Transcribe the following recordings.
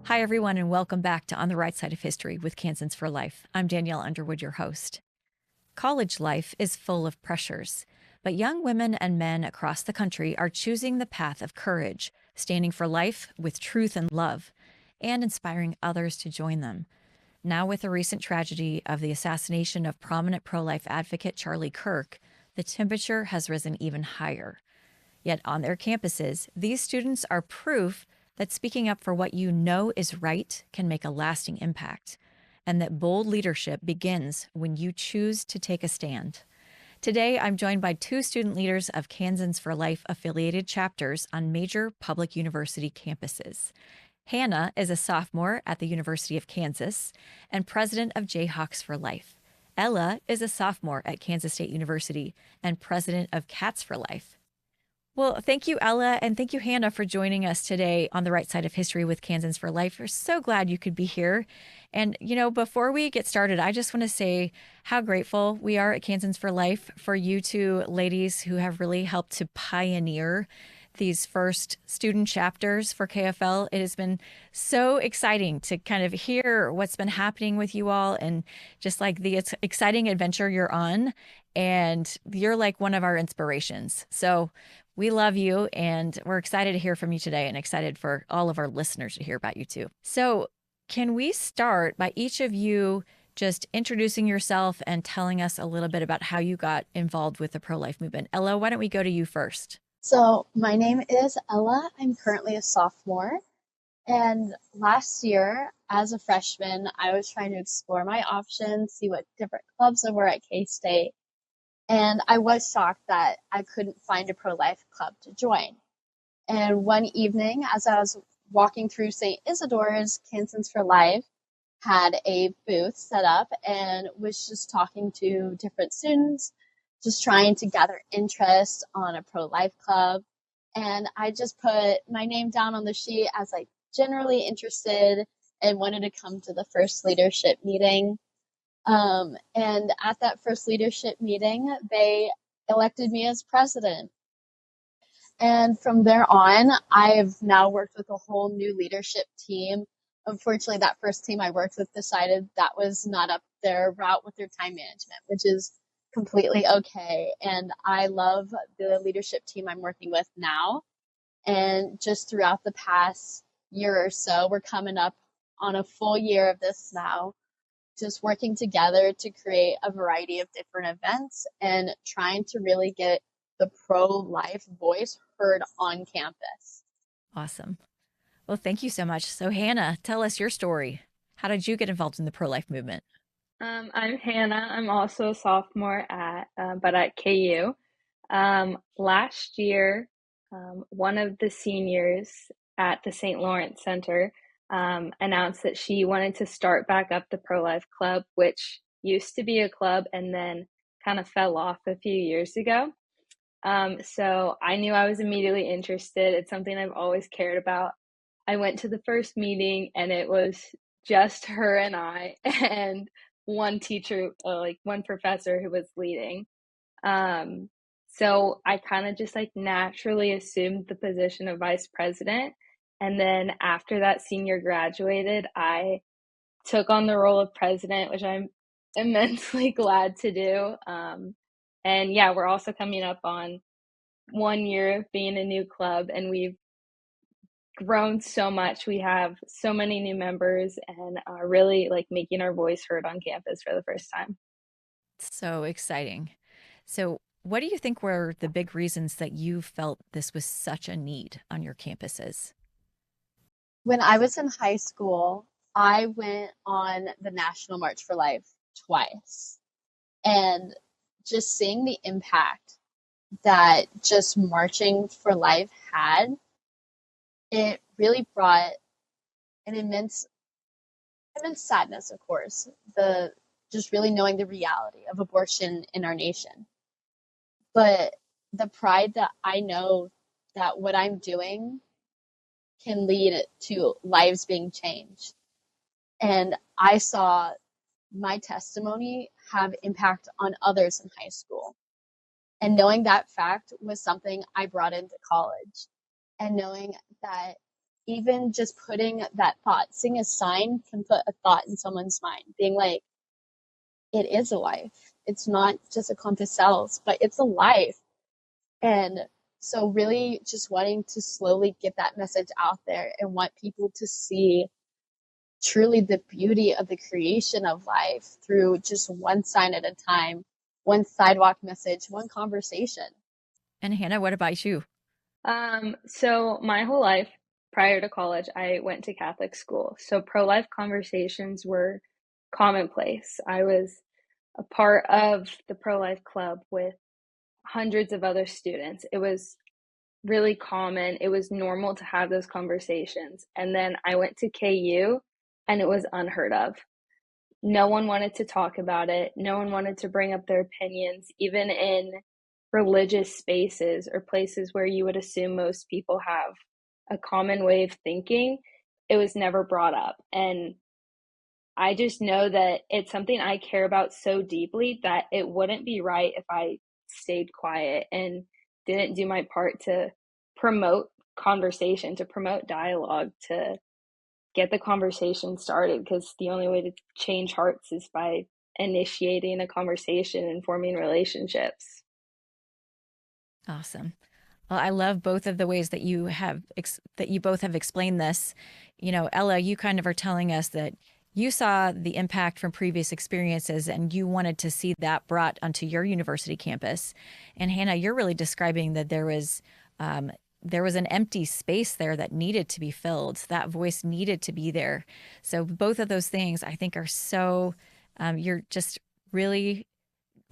Hi, everyone, and welcome back to On the Right Side of History with Kansans for Life. I'm Danielle Underwood, your host. College life is full of pressures, but young women and men across the country are choosing the path of courage, standing for life with truth and love, and inspiring others to join them. Now, with the recent tragedy of the assassination of prominent pro life advocate Charlie Kirk, the temperature has risen even higher. Yet on their campuses, these students are proof that speaking up for what you know is right can make a lasting impact, and that bold leadership begins when you choose to take a stand. Today, I'm joined by two student leaders of Kansans for Life affiliated chapters on major public university campuses. Hannah is a sophomore at the University of Kansas and president of Jayhawks for Life. Ella is a sophomore at Kansas State University and president of Cats for Life. Well, thank you, Ella, and thank you, Hannah, for joining us today on the right side of history with Kansans for Life. We're so glad you could be here. And, before we get started, I just want to say how grateful we are at Kansans for Life for you two ladies who have really helped to pioneer these first student chapters for KFL. It has been so exciting to kind of hear what's been happening with you all and just like the exciting adventure you're on. And you're like one of our inspirations. So we love you and we're excited to hear from you today and excited for all of our listeners to hear about you too. So, can we start by each of you just introducing yourself and telling us a little bit about how you got involved with the pro-life movement? Ella, why don't we go to you first? So my name is Ella. I'm currently a sophomore. And last year, as a freshman, I was trying to explore my options, see what different clubs there were at K-State. And I was shocked that I couldn't find a pro-life club to join. And one evening, as I was walking through St. Isidore's, Kansans for Life had a booth set up and was just talking to different students, just trying to gather interest on a pro-life club. And I just put my name down on the sheet as like generally interested and wanted to come to the first leadership meeting. And at that first leadership meeting, they elected me as president. And from there on, I've now worked with a whole new leadership team. Unfortunately, that first team I worked with decided that was not up their route with their time management, which is completely okay. And I love the leadership team I'm working with now. And just throughout the past year or so, we're coming up on a full year of this now, just working together to create a variety of different events and trying to really get the pro-life voice heard on campus. Awesome. Well, thank you so much. So, Hannah, tell us your story. How did you get involved in the pro-life movement? I'm Hannah. I'm also a sophomore but at KU. Last year, one of the seniors at the St. Lawrence Center announced that she wanted to start back up the Pro-Life Club, which used to be a club and then kind of fell off a few years ago. So I knew I was immediately interested. It's something I've always cared about. I went to the first meeting and it was just her and I and one teacher, like one professor who was leading. So I kind of just like naturally assumed the position of vice president. And then after that senior graduated, I took on the role of president, which I'm immensely glad to do. And yeah, we're also coming up on 1 year of being a new club, and we've grown so much. We have so many new members and are really like making our voice heard on campus for the first time. So exciting. So, what do you think were the big reasons that you felt this was such a need on your campuses? When I was in high school, I went on the National March for Life twice. And just seeing the impact that just marching for life had, it really brought an immense sadness, of course, the just really knowing the reality of abortion in our nation. But the pride that I know that what I'm doing can lead to lives being changed. And I saw my testimony have impact on others in high school. And knowing that fact was something I brought into college. And knowing that even just putting that thought, seeing a sign can put a thought in someone's mind, being like, it is a life. It's not just a clump of cells, but it's a life. And so really just wanting to slowly get that message out there and want people to see truly the beauty of the creation of life through just one sign at a time, one sidewalk message, one conversation. And Hannah, what about you? So my whole life prior to college, I went to Catholic school. So pro-life conversations were commonplace. I was a part of the pro-life club with hundreds of other students. It was really common. It was normal to have those conversations. And then I went to KU and it was unheard of. No one wanted to talk about it. No one wanted to bring up their opinions, even in religious spaces or places where you would assume most people have a common way of thinking. It was never brought up. And I just know that it's something I care about so deeply that it wouldn't be right if I stayed quiet and didn't do my part to promote conversation, to promote dialogue, to get the conversation started, because the only way to change hearts is by initiating a conversation and forming relationships. Awesome. Well, I love both of the ways that that you both have explained this. You know, Ella, you kind of are telling us that you saw the impact from previous experiences and you wanted to see that brought onto your university campus. And Hannah, you're really describing that there was an empty space there that needed to be filled. That voice needed to be there. So both of those things I think are so, you're just really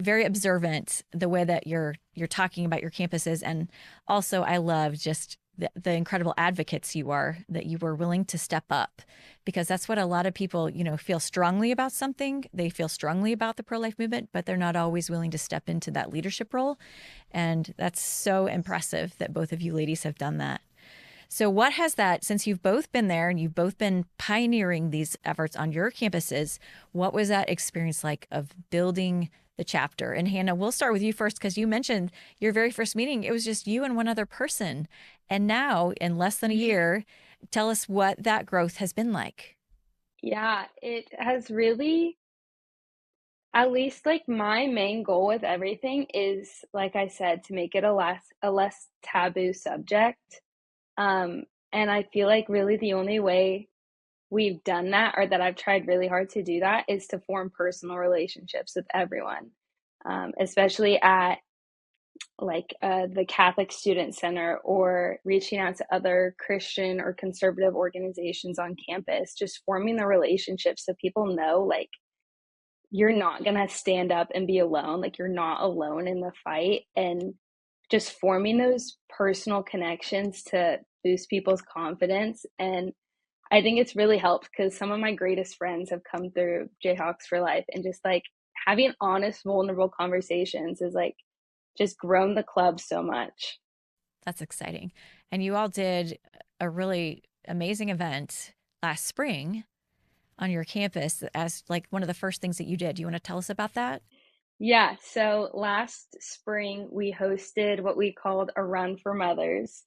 very observant the way that you're talking about your campuses. And also I love just the incredible advocates you are, that you were willing to step up, because that's what a lot of people, you know, feel strongly about something. They feel strongly about the pro-life movement, but they're not always willing to step into that leadership role. And that's so impressive that both of you ladies have done that. So what has that, since you've both been there and you've both been pioneering these efforts on your campuses, what was that experience like of building the chapter? And Hannah, we'll start with you first, because you mentioned your very first meeting, it was just you and one other person. And now in less than a year, tell us what that growth has been like. Yeah, it has really, at least like my main goal with everything is, like I said, to make it a less taboo subject. Um, and I feel like really the only way we've done that, or that I've tried really hard to do that, is to form personal relationships with everyone, especially at the Catholic Student Center, or reaching out to other Christian or conservative organizations on campus, just forming the relationships so people know, like, you're not going to stand up and be alone. Like, you're not alone in the fight. And just forming those personal connections to boost people's confidence. And I think it's really helped, because some of my greatest friends have come through Jayhawks for Life, and just like having honest, vulnerable conversations is like just grown the club so much. That's exciting. And you all did a really amazing event last spring on your campus as like one of the first things that you did. Do you want to tell us about that? Yeah, so last spring we hosted what we called a Run for Mothers,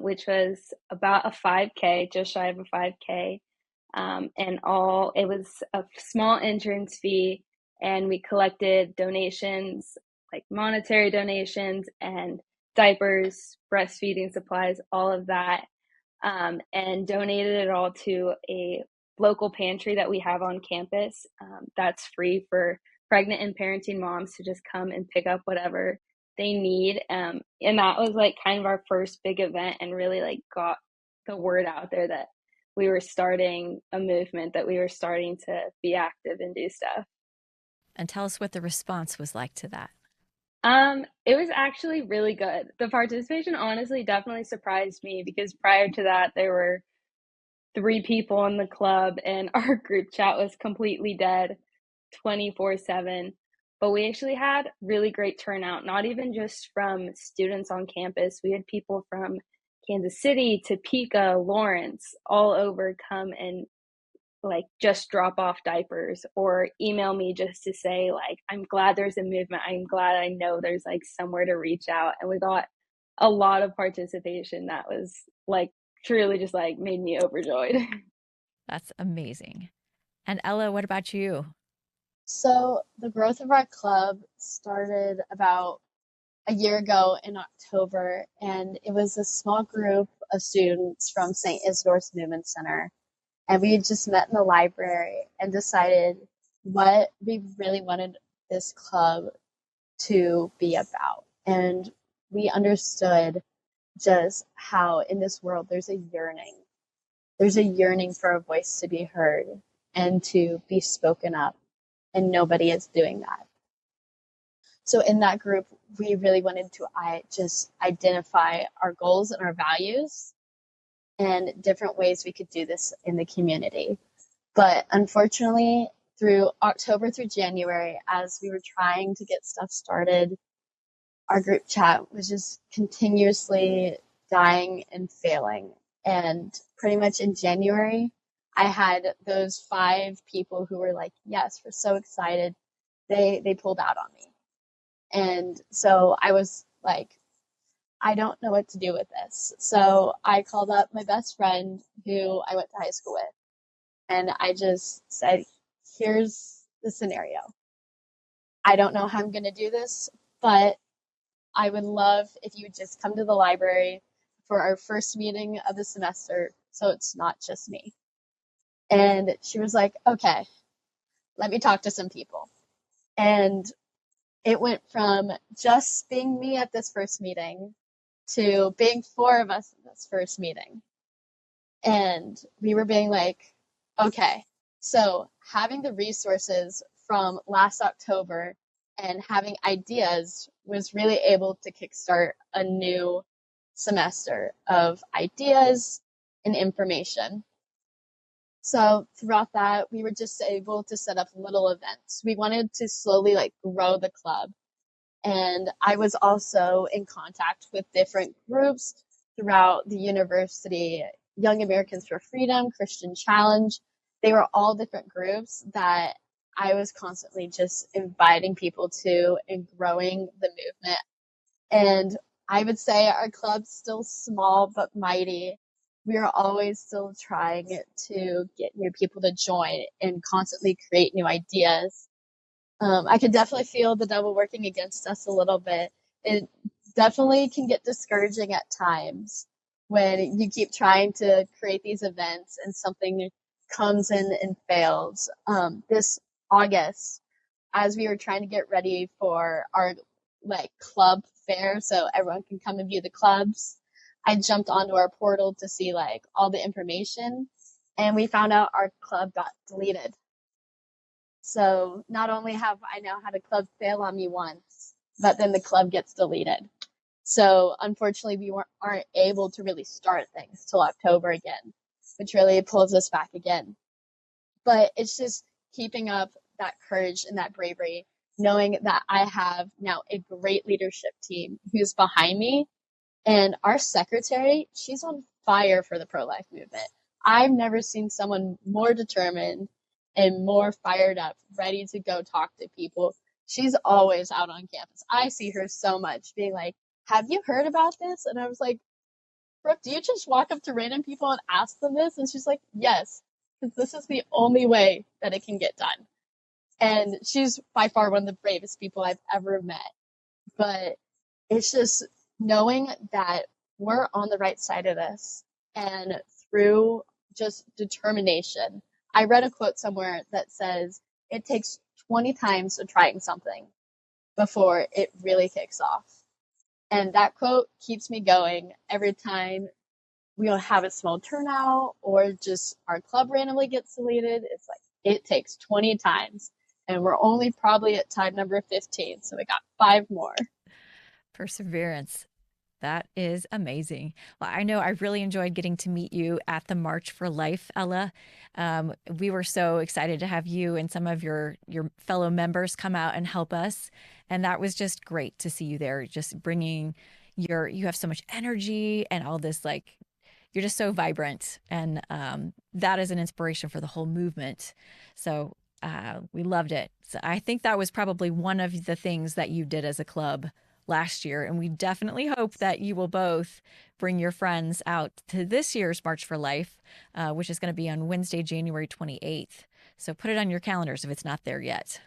which was about a 5K, just shy of a 5K. And all it was a small entrance fee, and we collected donations, like monetary donations and diapers, breastfeeding supplies, all of that, and donated it all to a local pantry that we have on campus, that's free for pregnant and parenting moms to just come and pick up whatever they need. And that was like kind of our first big event, and really like got the word out there that we were starting a movement, that we were starting to be active and do stuff. And tell us what the response was like to that. It was actually really good. The participation honestly definitely surprised me, because prior to that there were 3 people in the club and our group chat was completely dead 24/7. But we actually had really great turnout, not even just from students on campus. We had people from Kansas City, Topeka, Lawrence, all over come and like just drop off diapers or email me just to say, like, I'm glad there's a movement. I'm glad I know there's like somewhere to reach out. And we got a lot of participation that was like truly just like made me overjoyed. That's amazing. And Ella, what about you? So the growth of our club started about a year ago in October, and it was a small group of students from St. Isidore's Movement Center. And we had just met in the library and decided what we really wanted this club to be about. And we understood just how in this world there's a yearning. There's a yearning for a voice to be heard and to be spoken up, and nobody is doing that. So in that group, we really wanted to just identify our goals and our values and different ways we could do this in the community. But unfortunately, through October through January, as we were trying to get stuff started, our group chat was just continuously dying and failing. And pretty much in January, I had those 5 people who were like, yes, we're so excited. They pulled out on me. And so I was like, I don't know what to do with this. So I called up my best friend who I went to high school with. And I just said, here's the scenario. I don't know how I'm going to do this, but I would love if you would just come to the library for our first meeting of the semester so it's not just me. And she was like, okay, let me talk to some people. And it went from just being me at this first meeting to being 4 of us at this first meeting. And we were being like, okay, so having the resources from last October and having ideas was really able to kickstart a new semester of ideas and information. So throughout that, we were just able to set up little events. We wanted to slowly like grow the club. And I was also in contact with different groups throughout the university, Young Americans for Freedom, Christian Challenge. They were all different groups that I was constantly just inviting people to and growing the movement. And I would say our club's still small but mighty. We are always still trying to get new people to join and constantly create new ideas. I could definitely feel the devil working against us a little bit. It definitely can get discouraging at times when you keep trying to create these events and something comes in and fails. This August, as we were trying to get ready for our like club fair so everyone can come and view the clubs, I jumped onto our portal to see like all the information, and we found out our club got deleted. So not only have I now had a club fail on me once, but then the club gets deleted. So unfortunately, aren't able to really start things till October again, which really pulls us back again. But it's just keeping up that courage and that bravery, knowing that I have now a great leadership team who's behind me. And our secretary, she's on fire for the pro-life movement. I've never seen someone more determined and more fired up, ready to go talk to people. She's always out on campus. I see her so much being like, have you heard about this? And I was like, Brooke, do you just walk up to random people and ask them this? And she's like, yes, because this is the only way that it can get done. And she's by far one of the bravest people I've ever met. But it's just knowing that we're on the right side of this, and through just determination. I read a quote somewhere that says it takes 20 times of trying something before it really kicks off. And that quote keeps me going every time we'll have a small turnout or just our club randomly gets deleted. It's like it takes 20 times, and we're only probably at time number 15, so we got 5 more. Perseverance. That is amazing. Well, I know I really enjoyed getting to meet you at the March for Life, Ella. We were so excited to have you and some of your fellow members come out and help us. And that was just great to see you there, just bringing you have so much energy and all this, like, you're just so vibrant. And that is an inspiration for the whole movement. So we loved it. So I think that was probably one of the things that you did as a club last year. And we definitely hope that you will both bring your friends out to this year's March for Life, which is going to be on Wednesday, January 28th. So put it on your calendars if it's not there yet.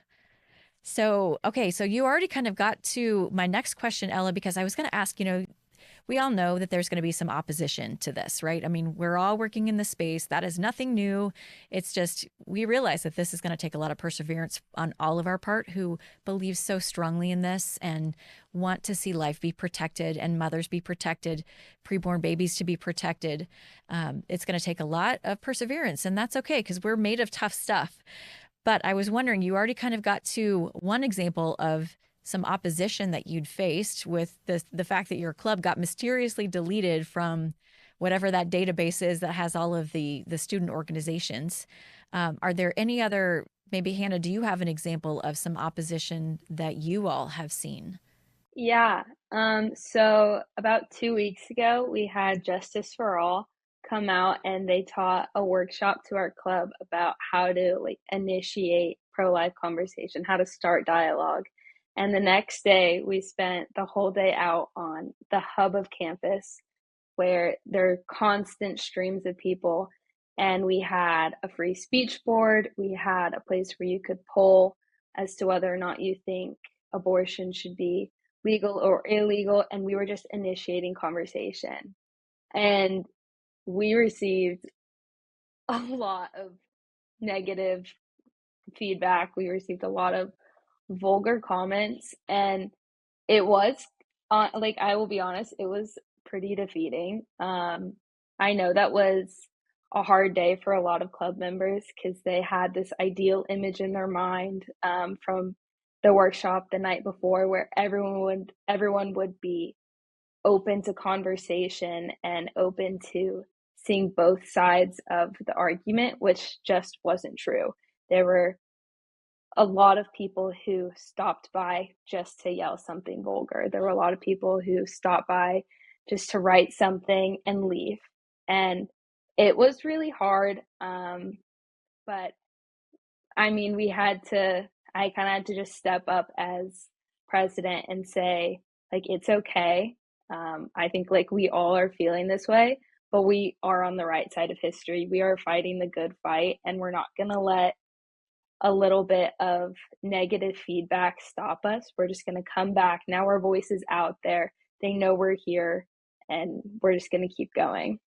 So, okay, so you already kind of got to my next question, Ella, because I was going to ask, we all know that there's going to be some opposition to this, right? I mean, we're all working in the space. That is nothing new. It's just we realize that this is going to take a lot of perseverance on all of our part who believe so strongly in this and want to see life be protected and mothers be protected, preborn babies to be protected. It's going to take a lot of perseverance, and that's okay because we're made of tough stuff. But I was wondering, you already kind of got to one example of some opposition that you'd faced with the fact that your club got mysteriously deleted from whatever that database is that has all of the student organizations. Are there any other, maybe Hannah, do you have an example of some opposition that you all have seen? Yeah. So about 2 weeks ago, we had Justice for All come out and they taught a workshop to our club about how to like initiate pro-life conversation, how to start dialogue. And the next day, we spent the whole day out on the hub of campus where there are constant streams of people. And we had a free speech board. We had a place where you could poll as to whether or not you think abortion should be legal or illegal. And we were just initiating conversation. And we received a lot of negative feedback. We received a lot of vulgar comments. And it was, like, I will be honest, it was pretty defeating. I know that was a hard day for a lot of club members because they had this ideal image in their mind from the workshop the night before, where everyone would be open to conversation and open to seeing both sides of the argument, which just wasn't true. There were a lot of people who stopped by just to yell something vulgar. There were a lot of people who stopped by just to write something and leave. And it was really hard. But I mean, I kind of had to just step up as president and say, like, it's okay. I think like we all are feeling this way, but we are on the right side of history. We are fighting the good fight, and we're not going to let a little bit of negative feedback stop us. We're just going to come back. Now our voice is out there. They know we're here, and we're just going to keep going.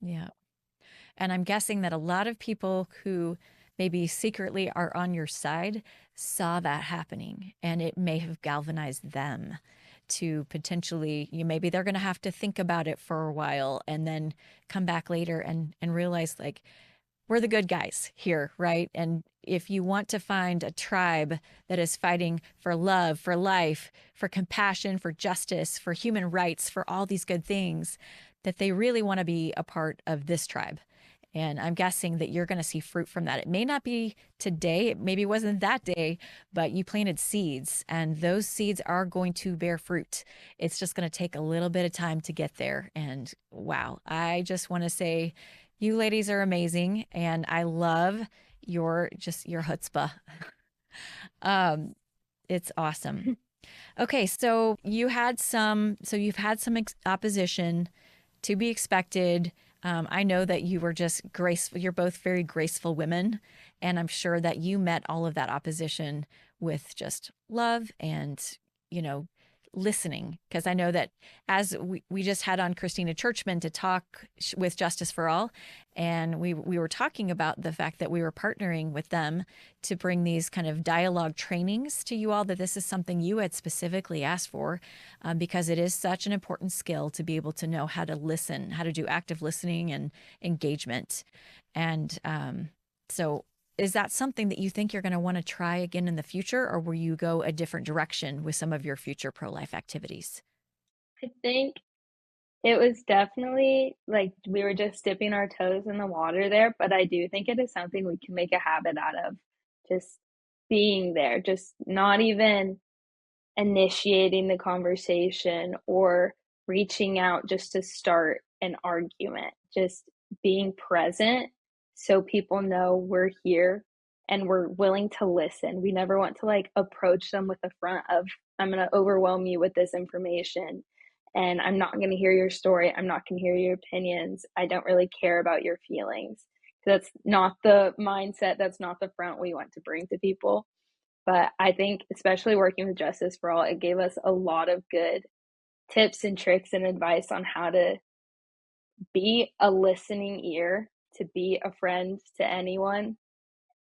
Yeah. And I'm guessing that a lot of people who maybe secretly are on your side saw that happening, and it may have galvanized them to potentially, maybe they're going to have to think about it for a while and then come back later and realize like, we're the good guys here, right? And if you want to find a tribe that is fighting for love, for life, for compassion, for justice, for human rights, for all these good things, that they really want to be a part of this tribe. And I'm guessing that you're going to see fruit from that. It may not be today, it maybe wasn't that day, but you planted seeds, and those seeds are going to bear fruit. It's just going to take a little bit of time to get there. And wow, I just want to say, you ladies are amazing, and I love your chutzpah. It's awesome. Okay, so you've had some opposition to be expected. I know that you were just graceful. You're both very graceful women, and I'm sure that you met all of that opposition with just love and, listening. Because I know that as we just had on Christina Churchman to talk with Justice for All, and we were talking about the fact that we were partnering with them to bring these kind of dialogue trainings to you all, that this is something you had specifically asked for, because it is such an important skill to be able to know how to listen, how to do active listening and engagement. And so is that something that you think you're going to want to try again in the future, or will you go a different direction with some of your future pro-life activities? I think it was definitely like we were just dipping our toes in the water there, but I do think it is something we can make a habit out of. Just being there, just not even initiating the conversation or reaching out just to start an argument, just being present so people know we're here and we're willing to listen. We never want to like approach them with the front of, I'm going to overwhelm you with this information and I'm not going to hear your story. I'm not going to hear your opinions. I don't really care about your feelings. That's not the mindset. That's not the front we want to bring to people. But I think, especially working with Justice for All, it gave us a lot of good tips and tricks and advice on how to be a listening ear, to be a friend to anyone,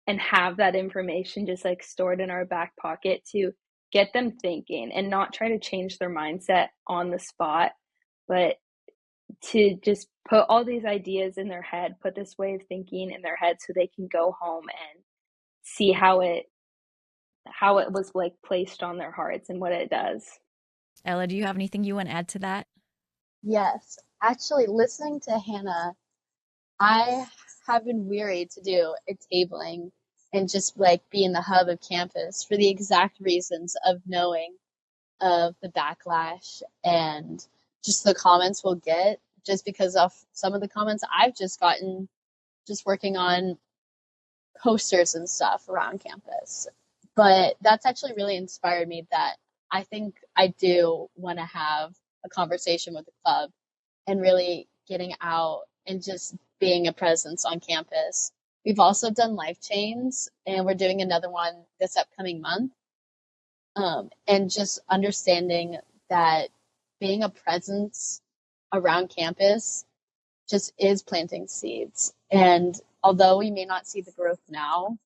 and have that information just like stored in our back pocket to get them thinking and not try to change their mindset on the spot, but to just put all these ideas in their head, put this way of thinking in their head so they can go home and see how it was like placed on their hearts and what it does. Ella, do you have anything you want to add to that? Yes, actually, listening to Hannah, I have been weary to do a tabling and just like be in the hub of campus for the exact reasons of knowing of the backlash and just the comments we'll get just because of some of the comments I've just gotten just working on posters and stuff around campus. But that's actually really inspired me that I think I do want to have a conversation with the club and really getting out and just being a presence on campus. We've also done life chains and we're doing another one this upcoming month. And just understanding that being a presence around campus just is planting seeds. And although we may not see the growth now,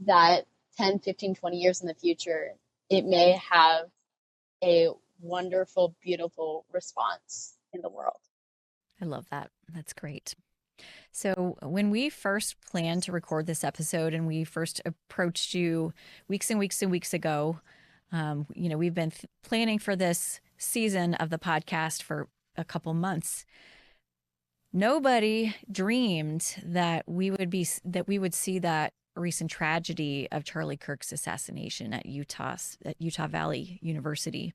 that 10, 15, 20 years in the future, it may have a wonderful, beautiful response in the world. I love that. That's great. So, when we first planned to record this episode and we first approached you weeks and weeks and weeks ago, we've been planning for this season of the podcast for a couple months. Nobody dreamed that we would see that recent tragedy of Charlie Kirk's assassination at Utah Valley University.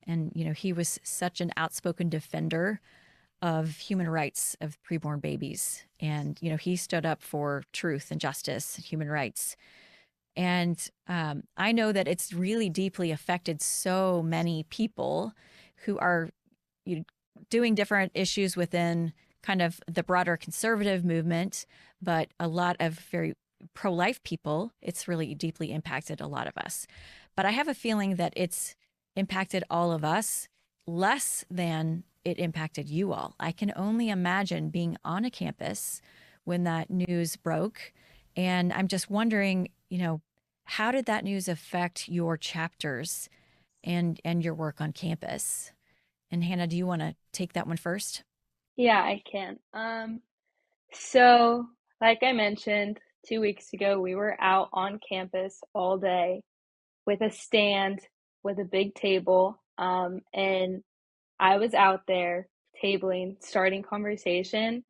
And he was such an outspoken defender of human rights of preborn babies. And, he stood up for truth and justice and human rights. And I know that it's really deeply affected so many people who are doing different issues within kind of the broader conservative movement, but a lot of very pro-life people, it's really deeply impacted a lot of us. But I have a feeling that it's impacted all of us less than it impacted you all. I can only imagine being on a campus when that news broke. And I'm just wondering, how did that news affect your chapters and your work on campus? And Hannah, do you want to take that one first? Yeah, I can. So like I mentioned 2 weeks ago, we were out on campus all day with a stand, with a big table, and I was out there tabling, starting conversation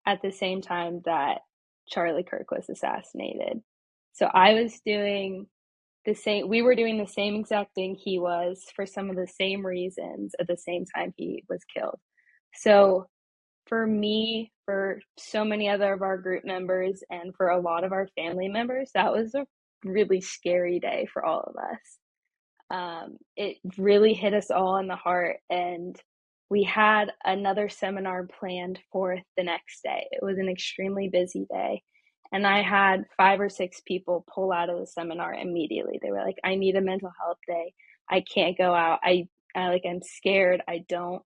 at the same time that Charlie Kirk was assassinated. So I was doing we were doing the same exact thing he was for some of the same reasons at the same time he was killed. So for me, for so many other of our group members, and for a lot of our family members, that was a really scary day for all of us. It really hit us all in the heart, and we had another seminar planned for the next day. It was an extremely busy day, and I had 5 or 6 people pull out of the seminar immediately. They were like, I need a mental health day. I can't go out. I'm scared. I don't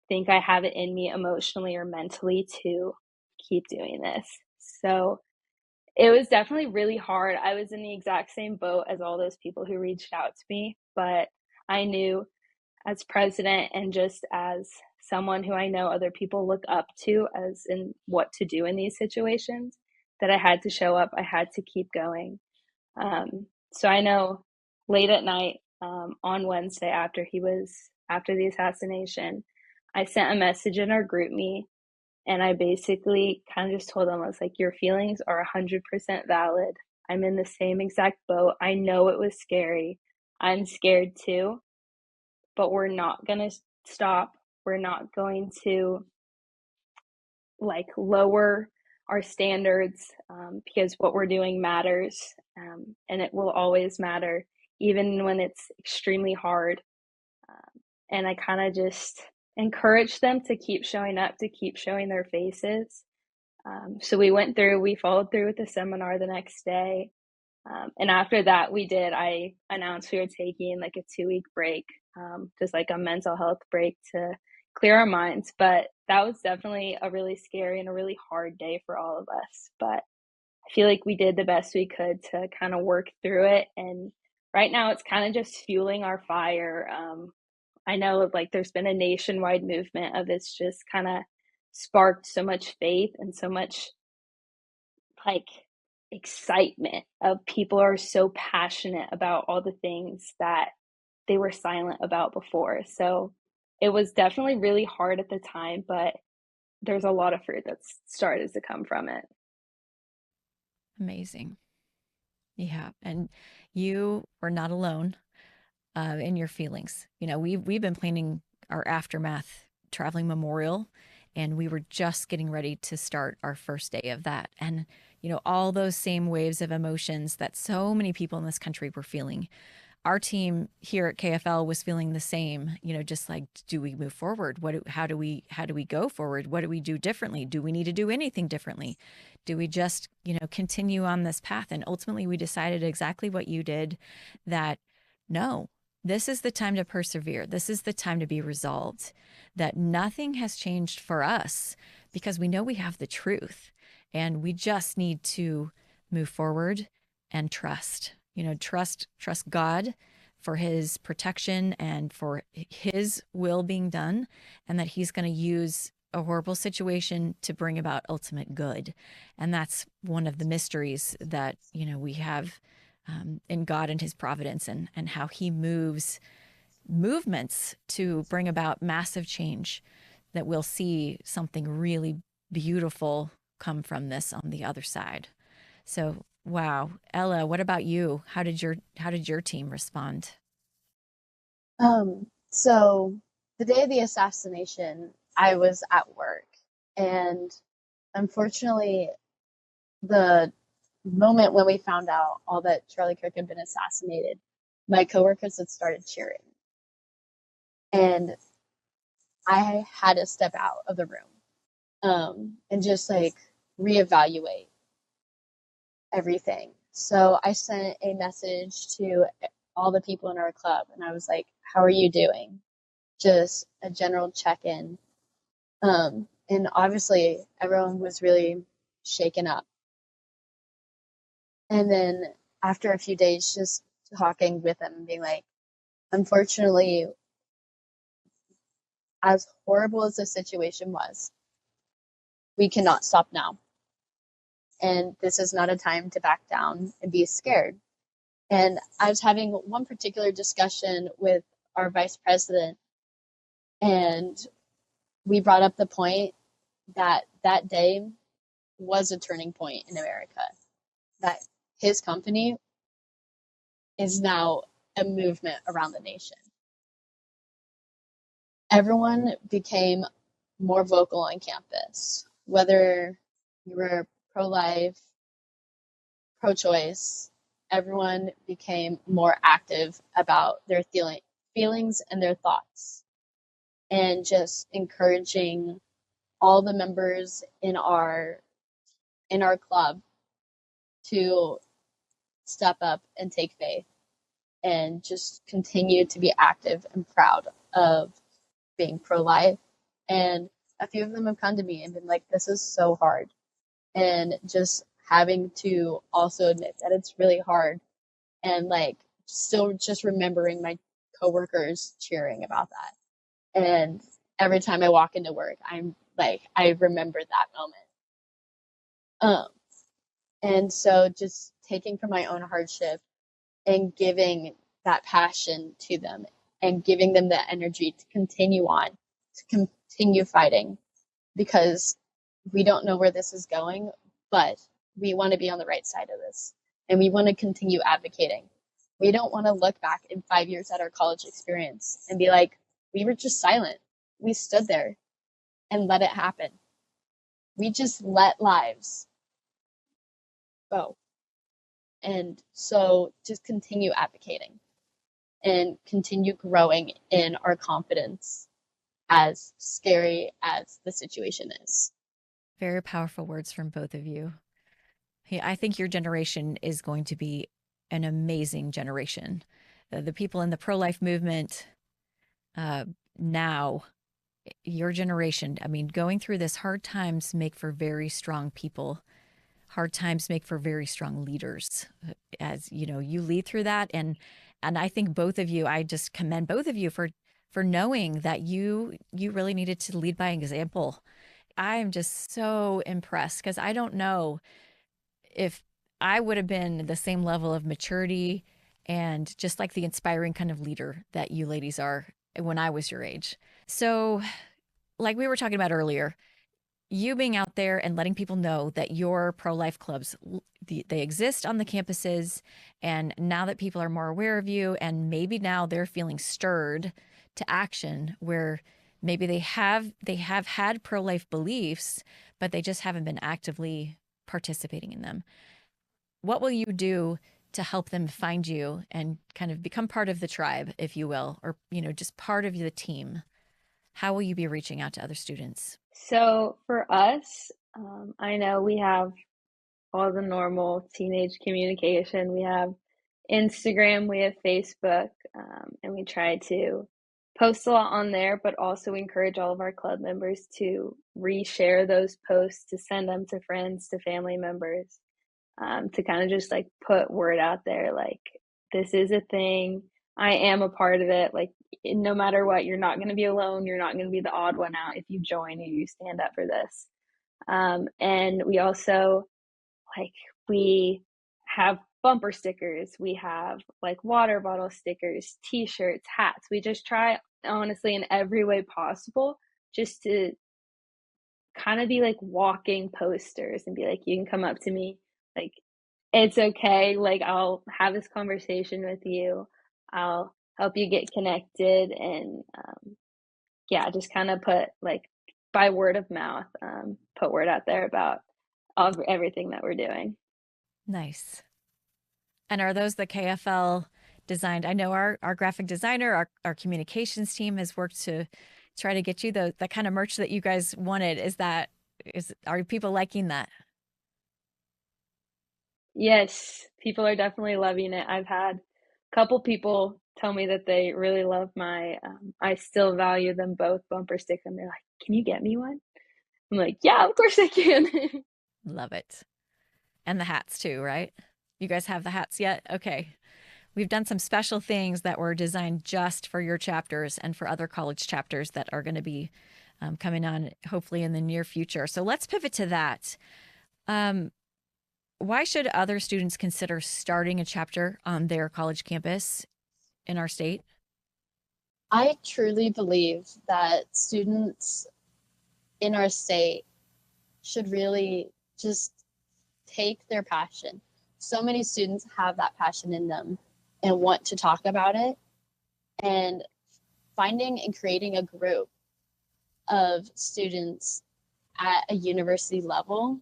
think I have it in me emotionally or mentally to keep doing this. So it was definitely really hard. I was in the exact same boat as all those people who reached out to me, but I knew as president and just as someone who I know other people look up to as in what to do in these situations, that I had to show up. I had to keep going. So I know late at night on Wednesday after the assassination, I sent a message in our group me, and I basically kind of just told them, I was like, your feelings are 100% valid. I'm in the same exact boat. I know it was scary. I'm scared too, but we're not going to stop. We're not going to like lower our standards, because what we're doing matters, and it will always matter, even when it's extremely hard. And I kind of just encourage them to keep showing up, to keep showing their faces. So we followed through with the seminar the next day. And after that, I announced we were taking like a 2-week break, just like a mental health break to clear our minds. But that was definitely a really scary and a really hard day for all of us. But I feel like we did the best we could to kind of work through it. And right now it's kind of just fueling our fire. I know like there's been a nationwide movement of it's just kind of sparked so much faith and so much like excitement of people are so passionate about all the things that they were silent about before. So it was definitely really hard at the time, but there's a lot of fruit that's started to come from it. Amazing. Yeah. And you were not alone in your feelings. You know, we've been planning our aftermath traveling memorial, and we were just getting ready to start our first day of that. And, you know, all those same waves of emotions that so many people in this country were feeling. Our team here at KFL was feeling the same, you know, just like, do we move forward? How do we go forward? What do we do differently? Do we need to do anything differently? Do we just, you know, continue on this path? And ultimately we decided exactly what you did, that no, this is the time to persevere. This is the time to be resolved, that nothing has changed for us because we know we have the truth and we just need to move forward and trust. You know, trust God for his protection and for his will being done, and that he's going to use a horrible situation to bring about ultimate good. And that's one of the mysteries that, you know, we have in God and his providence, and how he moves movements to bring about massive change, that we'll see something really beautiful come from this on the other side. So, wow. Ella, what about you? How did your team respond? So the day of the assassination, I was at work, and unfortunately, the moment when we found out all that Charlie Kirk had been assassinated, my coworkers had started cheering, and I had to step out of the room, and just like reevaluate everything. So I sent a message to all the people in our club, and I was like, "How are you doing?" Just a general check-in. And obviously, everyone was really shaken up. And then after a few days, just talking with them and being like, unfortunately, as horrible as the situation was, we cannot stop now. And this is not a time to back down and be scared. And I was having one particular discussion with our vice president, and we brought up the point that that day was a turning point in America, that his company is now a movement around the nation. Everyone became more vocal on campus, whether you were pro life, pro choice, everyone became more active about their feelings and their thoughts, and just encouraging all the members in our club to step up and take faith and just continue to be active and proud of being pro-life. And a few of them have come to me and been like, this is so hard. And just having to also admit that it's really hard, and like still just remembering my coworkers cheering about that. And every time I walk into work, I'm like, I remember that moment. Um, and so just taking from my own hardship and giving that passion to them and giving them the energy to continue on, to continue fighting, because we don't know where this is going, but we want to be on the right side of this and we want to continue advocating. We don't want to look back in 5 years at our college experience and be like, we were just silent. We stood there and let it happen. We just let lives go. And so just continue advocating and continue growing in our confidence, as scary as the situation is. Very powerful words from both of you. Hey, I think your generation is going to be an amazing generation. The people in the pro-life movement uh, now, your generation, I mean, going through this, hard times make for very strong people. Hard times make for very strong leaders. As you know, you lead through that, and I think both of you, I just commend both of you for knowing that you really needed to lead by example. I am just so impressed because I don't know if I would have been the same level of maturity and just like the inspiring kind of leader that you ladies are when I was your age. So, like we were talking about earlier, you being out there and letting people know that your pro-life clubs, they exist on the campuses, and now that people are more aware of you and maybe now they're feeling stirred to action where maybe they have had pro-life beliefs but they just haven't been actively participating in them. What will you do to help them find you and kind of become part of the tribe, if you will, or just part of the team? How will you be reaching out to other students? So for us, I know we have all the normal teenage communication. We have Instagram, we have Facebook, and we try to post a lot on there, but also encourage all of our club members to reshare those posts, to send them to friends, to family members, to kind of just like put word out there, like, this is a thing. I am a part of it. Like, no matter what, you're not going to be alone. You're not going to be the odd one out if you join or you stand up for this. And we also, like, we have bumper stickers, we have like water bottle stickers, t-shirts, hats. We just try, honestly, in every way possible, just to kind of be like walking posters and be like, you can come up to me, like, it's okay, like, I'll have this conversation with you, I'll help you get connected. And yeah, just kind of put, like, by word of mouth, put word out there about everything that we're doing. Nice. And are those the KFL designed? I know our graphic designer, our communications team has worked to try to get you the kind of merch that you guys wanted. Are people liking that? Yes, people are definitely loving it. I've had a couple people tell me that they really love my I still value them both bumper sticker, and they're like, "Can you get me one?" I'm like, "Yeah, of course I can." Love it. And the hats too, right? You guys have the hats yet? Okay. We've done some special things that were designed just for your chapters and for other college chapters that are going to be coming on hopefully in the near future. So let's pivot to that. Um, why should other students consider starting a chapter on their college campus in our state? I truly believe that students in our state should really just take their passion. So many students have that passion in them and want to talk about it. And finding and creating a group of students at a university level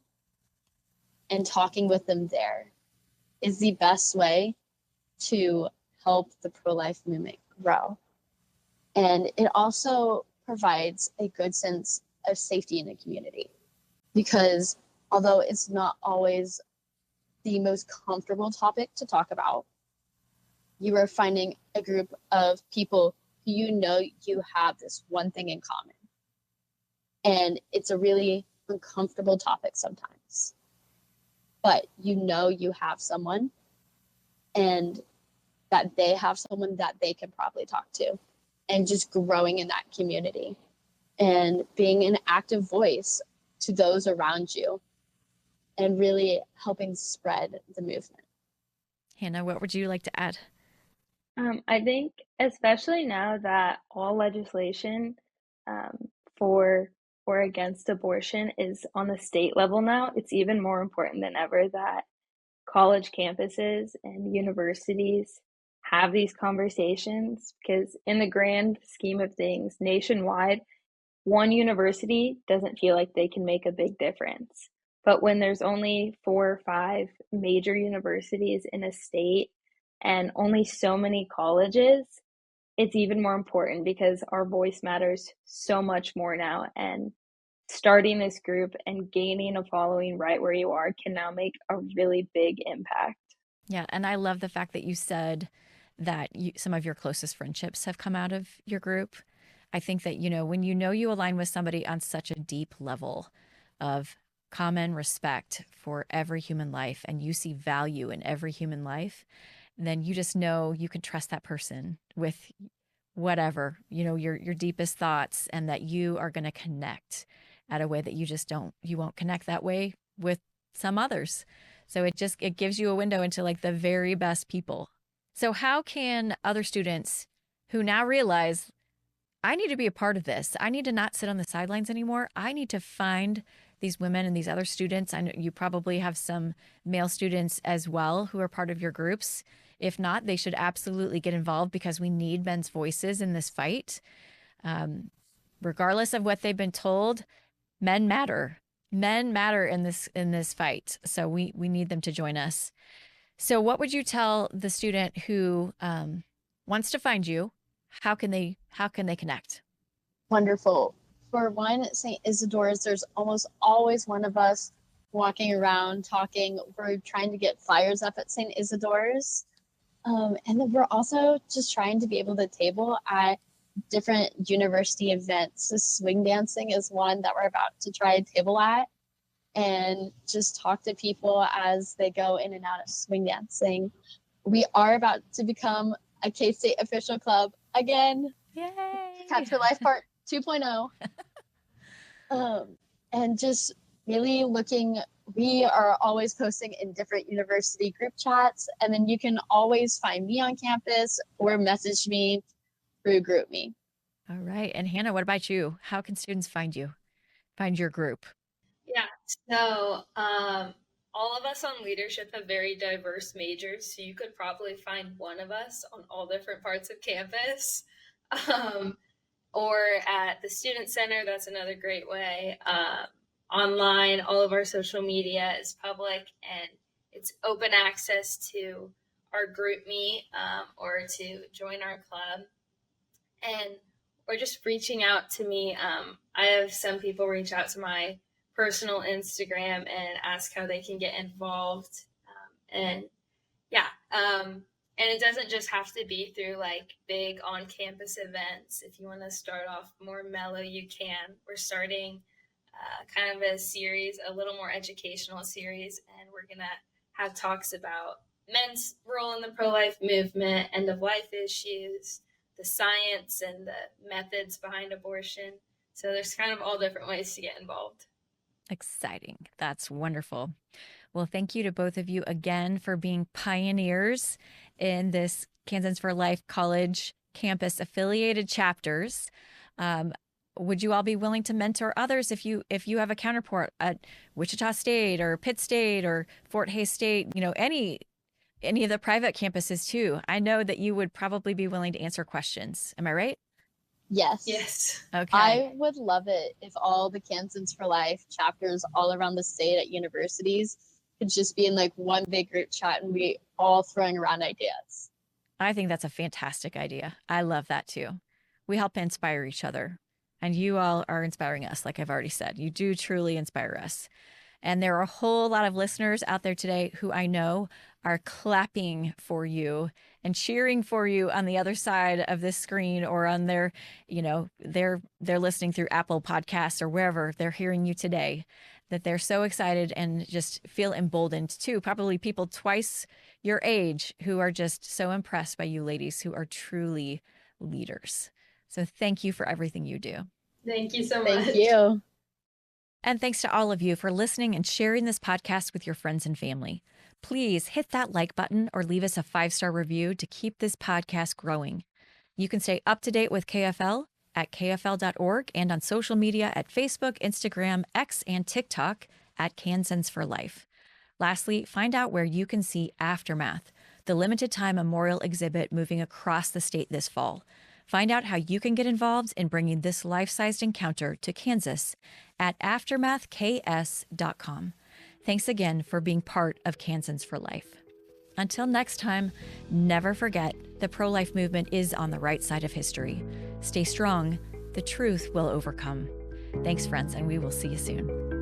and talking with them there is the best way to help the pro-life movement grow. And it also provides a good sense of safety in the community, because although it's not always the most comfortable topic to talk about, you are finding a group of people who you have this one thing in common. And it's a really uncomfortable topic sometimes, but you have someone, and that they have someone that they can probably talk to, and just growing in that community and being an active voice to those around you and really helping spread the movement. Hannah, what would you like to add? I think, especially now that all legislation um, for or against abortion is on the state level now, it's even more important than ever that college campuses and universities have these conversations, because in the grand scheme of things, nationwide, one university doesn't feel like they can make a big difference. But when there's only 4 or 5 major universities in a state and only so many colleges, it's even more important because our voice matters so much more now. And starting this group and gaining a following right where you are can now make a really big impact. Yeah, and I love the fact that you said that some of your closest friendships have come out of your group. I think that, when you align with somebody on such a deep level of common respect for every human life and you see value in every human life, then you just know you can trust that person with whatever, your deepest thoughts, and that you are going to connect at a way that you won't connect that way with some others. So it gives you a window into like the very best people. So how can other students who now realize I need to be a part of this, I need to not sit on the sidelines anymore, I need to find these women and these other students. I know you probably have some male students as well who are part of your groups. If not, they should absolutely get involved because we need men's voices in this fight. Regardless of what they've been told, men matter. Men matter in this fight. So we need them to join us. So what would you tell the student who wants to find you? How can they connect? Wonderful. For one, at St. Isidore's, there's almost always one of us walking around talking. We're trying to get flyers up at St. Isidore's. And then we're also just trying to be able to table at different university events. So swing dancing is one that we're about to try a table at, and just talk to people as they go in and out of swing dancing. We are about to become a K-State official club again. Yay! Cats for Life Part 2.0. And just really we are always posting in different university group chats, and then you can always find me on campus or message me through GroupMe. All right. And Hannah, what about you? How can students find your group? Yeah, so all of us on leadership have very diverse majors, so you could probably find one of us on all different parts of campus. Or at the student center, that's another great way. Online, all of our social media is public and it's open access to our GroupMe or to join our club. And or just reaching out to me. I have some people reach out to my personal Instagram and ask how they can get involved. And it doesn't just have to be through like big on campus events. If you want to start off more mellow, you can. We're starting kind of a little more educational series, and we're going to have talks about men's role in the pro-life movement, end of life issues, the science and the methods behind abortion. So there's kind of all different ways to get involved. Exciting. That's wonderful. Well, thank you to both of you again for being pioneers in this Kansans for Life College campus affiliated chapters. Would you all be willing to mentor others if you have a counterpart at Wichita State or Pitt State or Fort Hays State, any of the private campuses too? I know that you would probably be willing to answer questions. Am I right? Yes. Yes. Okay. I would love it if all the Kansans for Life chapters all around the state at universities could just be in like one big group chat and we all throwing around ideas. I think that's a fantastic idea. I love that too. We help inspire each other. And you all are inspiring us, like I've already said. You do truly inspire us. And there are a whole lot of listeners out there today who I know are clapping for you and cheering for you on the other side of this screen, or on their, they're listening through Apple Podcasts or wherever they're hearing you today, that they're so excited and just feel emboldened too. Probably people twice your age who are just so impressed by you ladies who are truly leaders. So thank you for everything you do. Thank you so much. Thank you. And thanks to all of you for listening and sharing this podcast with your friends and family. Please hit that like button or leave us a 5-star review to keep this podcast growing. You can stay up to date with KFL at kfl.org and on social media at Facebook, Instagram, X, and TikTok at Kansans for Life. Lastly, find out where you can see Aftermath, the limited time memorial exhibit moving across the state this fall. Find out how you can get involved in bringing this life-sized encounter to Kansas at aftermathks.com. Thanks again for being part of Kansans for Life. Until next time, never forget the pro-life movement is on the right side of history. Stay strong. The truth will overcome. Thanks, friends, and we will see you soon.